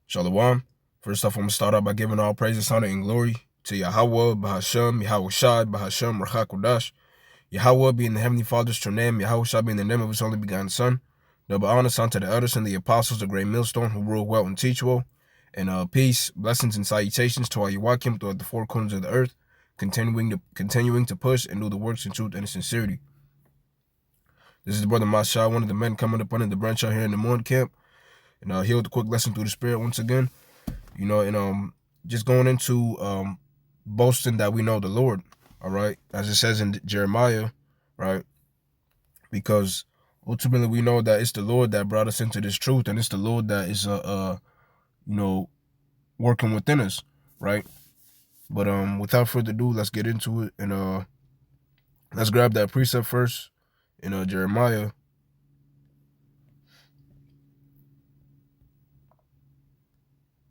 Shalom. First off, I'm going to start out by giving all praises, honor, and glory to Yahweh, Bahasham, Yahweh Shai, Bahasham, Rachakodash. Yahweh being the Heavenly Father's true name, Yahweh Shai being the name of His only begotten Son. Double honor unto the elders and the apostles, the great millstone who rule well and teach well. And peace, blessings, and salutations to all Yawakim throughout the four corners of the earth, continuing to push and do the works in truth and in sincerity. This is the brother Mashai, one of the men coming up under the branch out here in the Morning Camp. And here with a quick lesson through the Spirit once again. And just going into boasting that we know the Lord, all right, as it says in Jeremiah, right? Because ultimately we know that it's the Lord that brought us into this truth, and it's the Lord that is working within us, right? But without further ado, let's get into it, and let's grab that precept first in Jeremiah.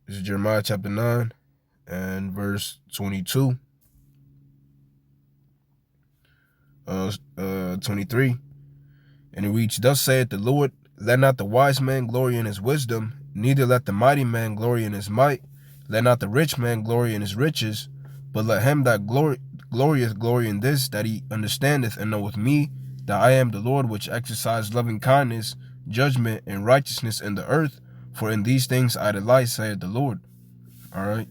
This is Jeremiah chapter 9 and verse 22. 23. And it reads, "Thus saith the Lord, let not the wise man glory in his wisdom, neither let the mighty man glory in his might, let not the rich man glory in his riches, but let him that glorieth glory in this, that he understandeth and knoweth me, that I am the Lord which exercise loving kindness, judgment, and righteousness in the earth, for in these things I delight, saith the Lord." All right.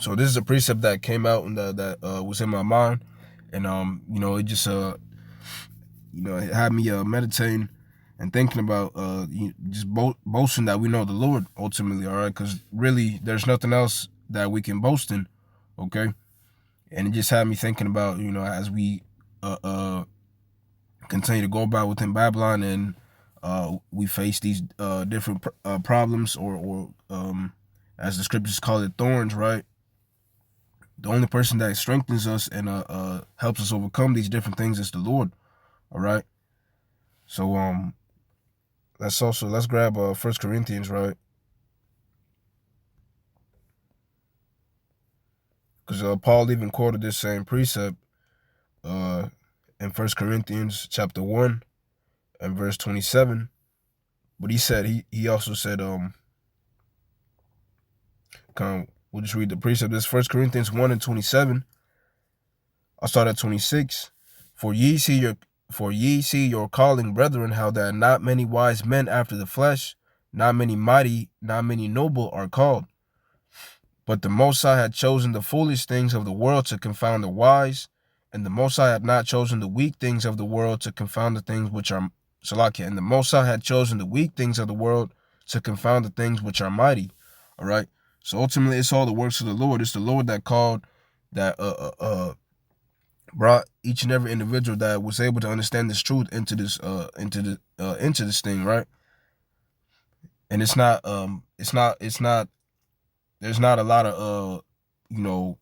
So this is a precept that came out and that was in my mind, and it just it had me meditating and thinking about just boasting that we know the Lord ultimately, all right? Because really, there's nothing else that we can boast in, okay? And it just had me thinking about, as we continue to go about within Babylon, and we face these different problems, or as the scriptures call it, thorns, right? The only person that strengthens us and helps us overcome these different things is the Lord, all right? So let's grab 1 Corinthians, right? Because Paul even quoted this same precept uh, in 1 Corinthians chapter 1 and verse 27. But he also said, we'll just read the precept. This 1 Corinthians 1 and 27. I'll start at 26. For ye see your calling, brethren, how that not many wise men after the flesh, not many mighty, not many noble are called. But the Most High had chosen the foolish things of the world to confound the wise, and the Most High had not chosen the weak things of the world to confound the things which are Salakia. And the Most High had chosen the weak things of the world to confound the things which are mighty. All right. So ultimately, it's all the works of the Lord. It's the Lord that called, that brought each and every individual that was able to understand this truth into this thing, right? And it's not there's not a lot of you know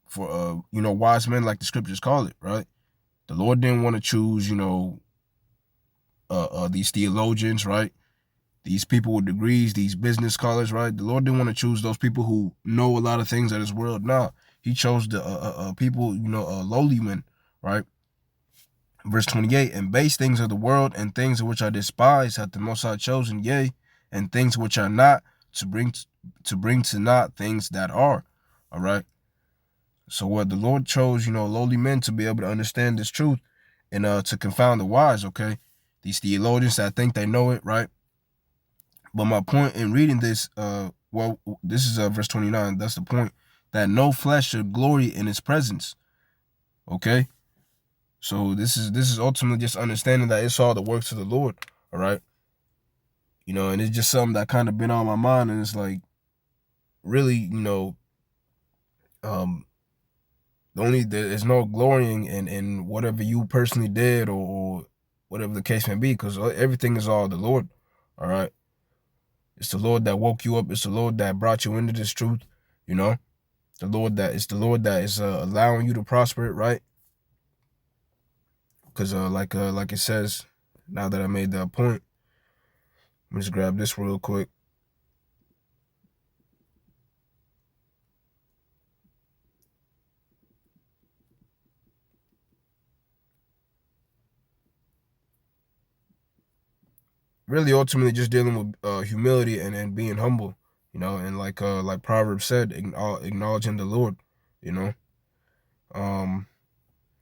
for wise men, like the scriptures call it, right? The Lord didn't want to choose these theologians, right? These people with degrees, these business scholars, right? The Lord didn't want to choose those people who know a lot of things of this world. Nah, He chose the people, lowly men, right? Verse 28, "And base things of the world and things which are despised hath the Most High chosen, yea, and things which are not, to bring to naught things that are." All right. So what the Lord chose, lowly men to be able to understand this truth, and to confound the wise, okay? These theologians that think they know it, right? But my point in reading this, this is verse 29. That's the point, that no flesh should glory in His presence, okay? So this is ultimately just understanding that it's all the works of the Lord, all right? And it's just something that kind of been on my mind, and it's like, really, um, there's no glorying in whatever you personally did, or whatever the case may be, because everything is all the Lord, all right? It's the Lord that woke you up. It's the Lord that brought you into this truth, you know? It's the Lord that is allowing you to prosper it, right? Because like it says, now that I made that point, let me just grab this real quick. really ultimately just dealing with humility and being humble, and like Proverbs said, acknowledging the Lord, you know. Um,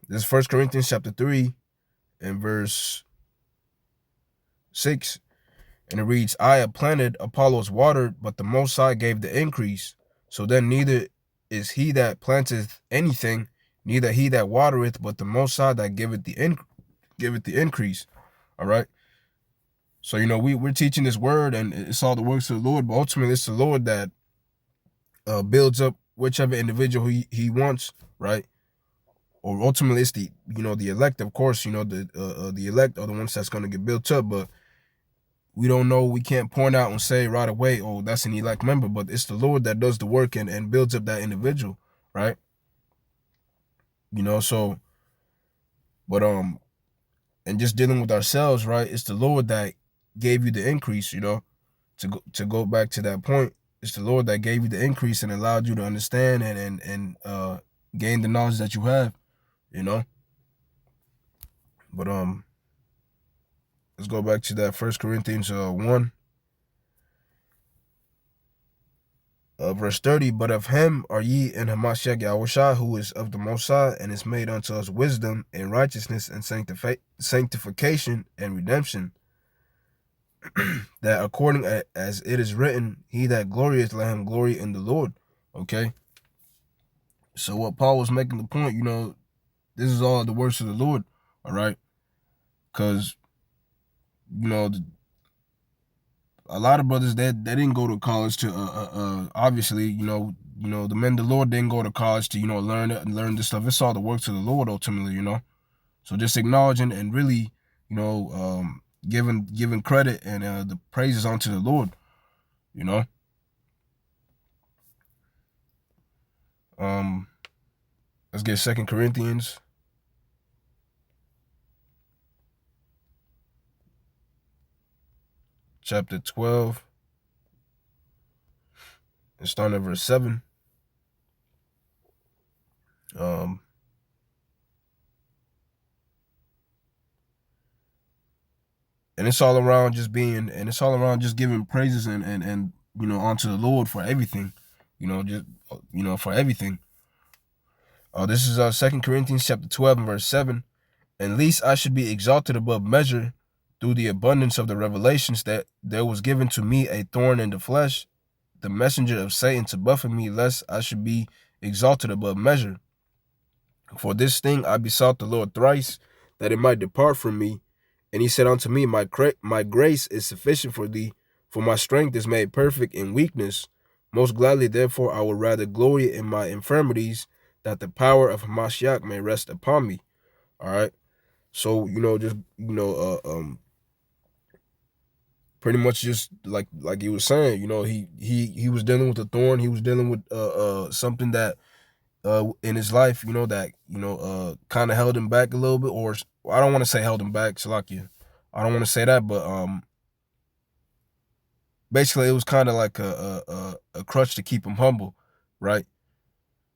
this is 1 Corinthians chapter 3 and verse 6, and it reads, I have planted, Apollos watered, but the Most High gave the increase. So then neither is he that planteth anything, neither he that watereth, but the Most High that giveth the increase. All right. So, we're teaching this word, and it's all the works of the Lord, but ultimately it's the Lord that builds up whichever individual he wants, right? Or ultimately it's the elect, of course, the elect are the ones that's going to get built up, but we don't know, we can't point out and say right away, oh, that's an elect member, but it's the Lord that does the work and builds up that individual, right? So, but and just dealing with ourselves, right? It's the Lord that gave you the increase, to go back to that point. It's the Lord that gave you the increase and allowed you to understand and gain the knowledge that you have, you know. But let's go back to that 1 Corinthians 1, verse 30. But of him are ye in Hamashiach Yahushua, who is of the Most High, and is made unto us wisdom and righteousness and sanctification and redemption, that according as it is written, he that glorieth, let him glory in the Lord. Okay. So what Paul was making the point, this is all the works of the Lord. All right. Because, a lot of brothers that didn't go to college to obviously, the men of the Lord didn't go to college to, learn this stuff. It's all the works of the Lord ultimately, So just acknowledging and really, giving credit and the praises unto the Lord, you know. Let's get 2 Corinthians chapter 12 and starting at verse 7. And it's all around just giving praises and unto the Lord for everything, for everything. This is 2 Corinthians chapter 12 and verse 7. And least I should be exalted above measure through the abundance of the revelations, that there was given to me a thorn in the flesh, the messenger of Satan, to buffet me, lest I should be exalted above measure. For this thing I besought the Lord thrice, that it might depart from me. And he said unto me, my grace is sufficient for thee, for my strength is made perfect in weakness. Most gladly, therefore, I will rather glory in my infirmities, that the power of Hamashiach may rest upon me. All right. So, pretty much just like he was saying, he was dealing with a thorn. He was dealing with something that in his life, that kind of held him back a little bit, or I don't want to say held him back, Salakia. I don't want to say that, but basically it was kind of like a crutch to keep him humble, right?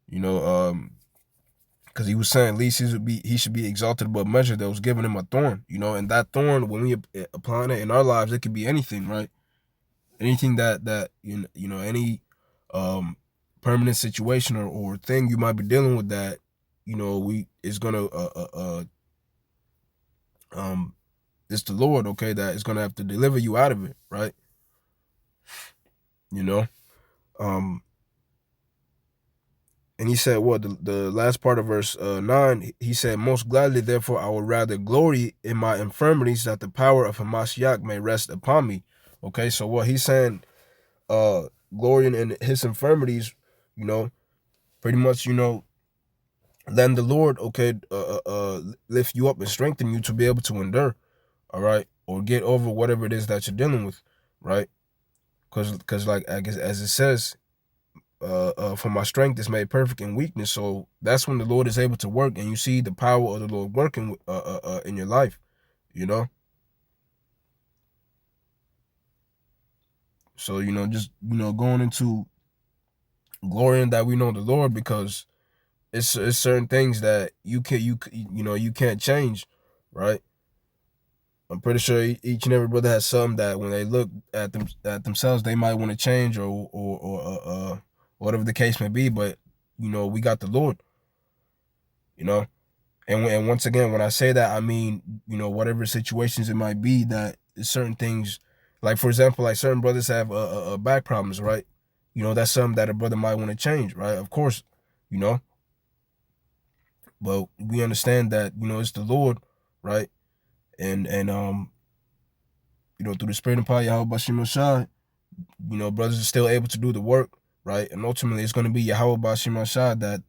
Because he was saying at least he should be exalted above measure, that was giving him a thorn, and that thorn, when we apply it in our lives, it could be anything, right? Anything that any permanent situation or thing you might be dealing with, that is gonna it's the Lord, okay, that is gonna have to deliver you out of it, right? you know um and he said, what, the last part of verse 9, he said, most gladly therefore I will rather glory in my infirmities, that the power of Hamashiach may rest upon me. Okay, so what he's saying, glorying in his infirmities, pretty much, then the Lord, okay, lift you up and strengthen you to be able to endure, all right, or get over whatever it is that you're dealing with, right? Because like, I guess, as it says, for my strength is made perfect in weakness. So that's when the Lord is able to work, and you see the power of the Lord working in your life, you know. So just going into glorying that we know the Lord, because it's certain things that you can't change, right? I'm pretty sure each and every brother has something that when they look at themselves, they might want to change or whatever the case may be. But we got the Lord, you know. And once again, when I say that, I mean, whatever situations it might be, that certain things, like for example, like certain brothers have back problems, right? That's something that a brother might want to change, right? Of course, you know, but we understand that it's the Lord, right? And through the Spirit and power of Yahweh Bashim Shai, brothers are still able to do the work, right? And ultimately, it's going to be Yahweh Bashim Shai that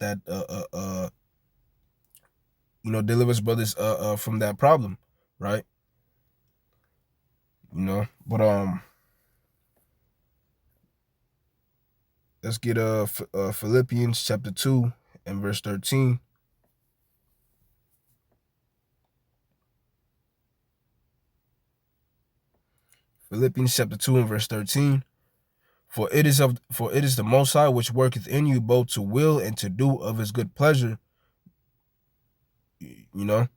delivers brothers from that problem, right? But let's get Philippians chapter 2 and verse 13. Philippians chapter 2 and verse 13. For it is the Most High which worketh in you both to will and to do of his good pleasure. I'm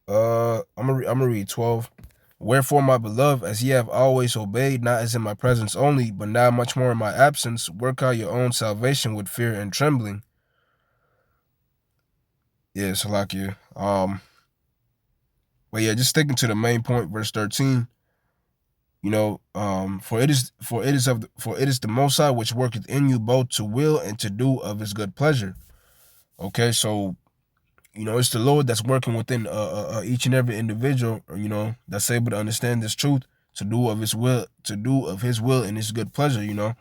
gonna read 12. Wherefore, my beloved, as ye have always obeyed, not as in my presence only, but now much more in my absence, work out your own salvation with fear and trembling. Yeah, Salakia. But yeah, just sticking to the main point, verse 13. For it is the Most High which worketh in you both to will and to do of his good pleasure. Okay, so it's the Lord that's working within each and every individual, that's able to understand this truth, to do of his will, and his good pleasure.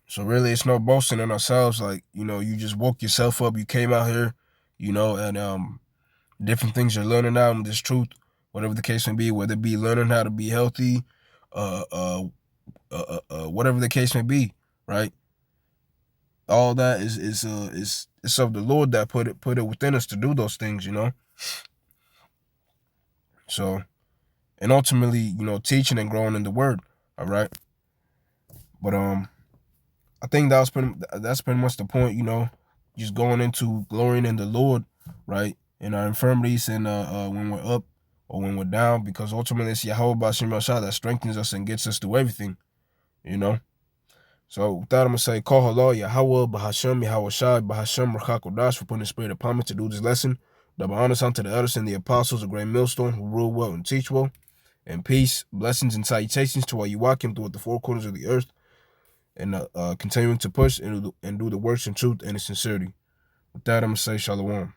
So really, it's no boasting in ourselves. Like you just woke yourself up, you came out here, and different things you're learning out in this truth, whatever the case may be, whether it be learning how to be healthy, whatever the case may be, right? All that is of the Lord that put it within us to do those things, So, and ultimately, teaching and growing in the Word, all right. But I think that's pretty much the point, just going into glorying in the Lord, right, in our infirmities and when we're up or when we're down, because ultimately it's Yahweh Bashim Yashah that strengthens us and gets us through everything. So with that, I'm gonna say, call hello, Yahweh, Bahashem, Yahweh Shai, Bahashem, Rachakodash, for putting the Spirit upon me to do this lesson. Double honors unto the elders and the apostles, a great millstone, who rule well and teach well. And peace, blessings, and salutations to all you walking throughout the four corners of the earth, and continuing to push and do the works in truth and in sincerity. With that, I'm gonna say shalom.